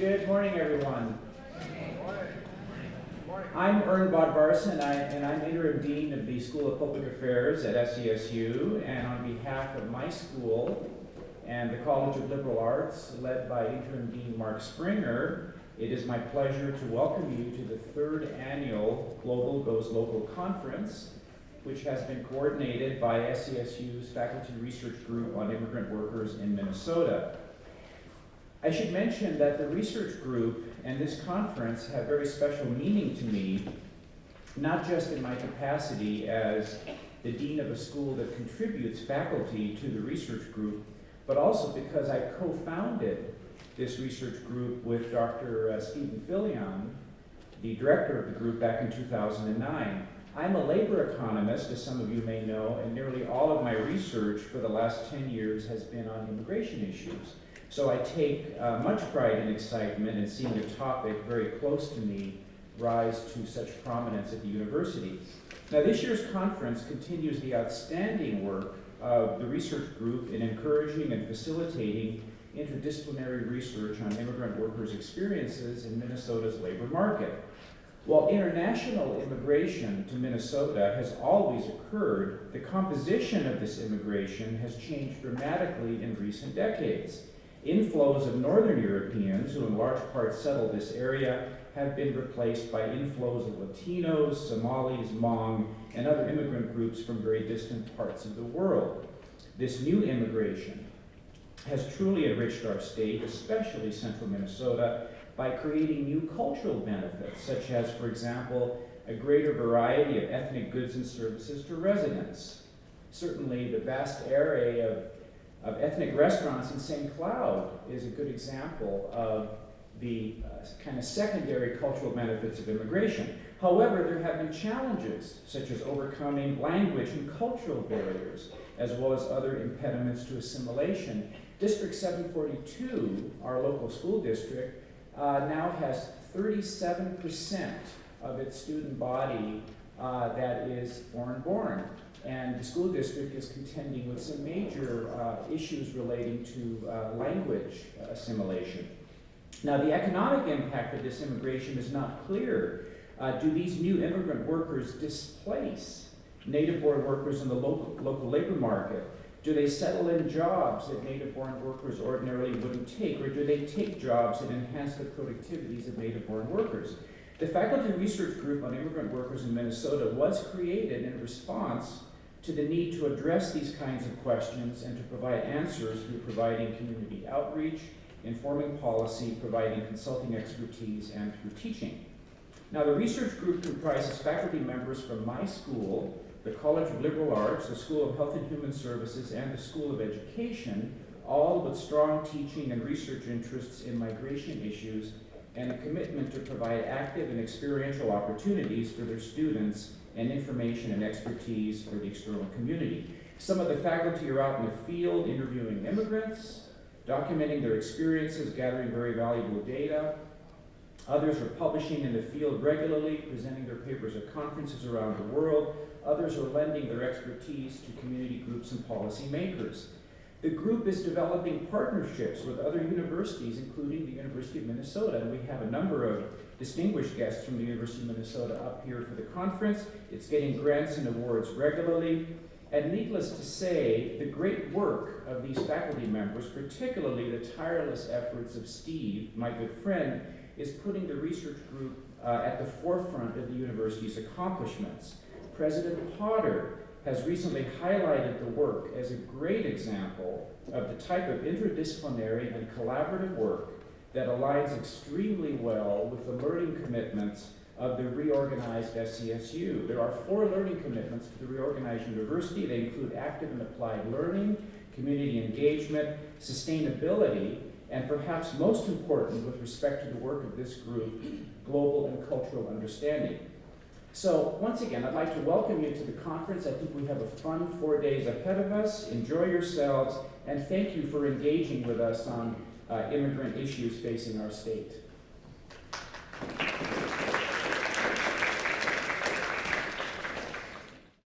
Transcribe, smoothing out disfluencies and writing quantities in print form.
Good morning, everyone. I'm Ern Bodvarsson, and I'm Interim Dean of the School of Public Affairs at SCSU, and on behalf of my school and the College of Liberal Arts, led by Interim Dean Mark Springer, it is my pleasure to welcome you to the third annual Global Goes Local Conference, which has been coordinated by SCSU's Faculty Research Group on Immigrant Workers in Minnesota. I should mention that the research group and this conference have very special meaning to me, not just in my capacity as the dean of a school that contributes faculty to the research group, but also because I co-founded this research group with Dr. Stephen Filion, the director of the group, back in 2009. I'm a labor economist, as some of you may know, and nearly all of my research for the last 10 years has been on immigration issues. So I take much pride and excitement in seeing a topic very close to me rise to such prominence at the university. Now, this year's conference continues the outstanding work of the research group in encouraging and facilitating interdisciplinary research on immigrant workers' experiences in Minnesota's labor market. While international immigration to Minnesota has always occurred, the composition of this immigration has changed dramatically in recent decades. Inflows of Northern Europeans, who in large part settled this area, have been replaced by inflows of Latinos, Somalis, Hmong, and other immigrant groups from very distant parts of the world. This new immigration has truly enriched our state, especially central Minnesota, by creating new cultural benefits, such as, for example, a greater variety of ethnic goods and services to residents. Certainly, the vast array of ethnic restaurants in St. Cloud is a good example of the kind of secondary cultural benefits of immigration. However, there have been challenges, such as overcoming language and cultural barriers, as well as other impediments to assimilation. District 742, our local school district, now has 37% of its student body that is foreign-born. And the school district is contending with some major issues relating to language assimilation. Now, the economic impact of this immigration is not clear. Do these new immigrant workers displace native-born workers in the local labor market? Do they settle in jobs that native-born workers ordinarily wouldn't take, or do they take jobs that enhance the productivities of native-born workers? The Faculty Research Group on Immigrant Workers in Minnesota was created in response to the need to address these kinds of questions and to provide answers through providing community outreach, informing policy, providing consulting expertise, and through teaching. Now, the research group comprises faculty members from my school, the College of Liberal Arts, the School of Health and Human Services, and the School of Education, all with strong teaching and research interests in migration issues and a commitment to provide active and experiential opportunities for their students and information and expertise for the external community. Some of the faculty are out in the field interviewing immigrants, documenting their experiences, gathering very valuable data. Others are publishing in the field regularly, presenting their papers at conferences around the world. Others are lending their expertise to community groups and policymakers. The group is developing partnerships with other universities, including the University of Minnesota, and we have a number of distinguished guests from the University of Minnesota up here for the conference. It's getting grants and awards regularly, and needless to say, the great work of these faculty members, particularly the tireless efforts of Steve, my good friend, is putting the research group at the forefront of the university's accomplishments. President Potter has recently highlighted the work as a great example of the type of interdisciplinary and collaborative work that aligns extremely well with the learning commitments of the reorganized SCSU. There are 4 learning commitments to the reorganized university. They include active and applied learning, community engagement, sustainability, and perhaps most important with respect to the work of this group, global and cultural understanding. So once again, I'd like to welcome you to the conference. I think we have a fun 4 days ahead of us. Enjoy yourselves, and thank you for engaging with us on immigrant issues facing our state.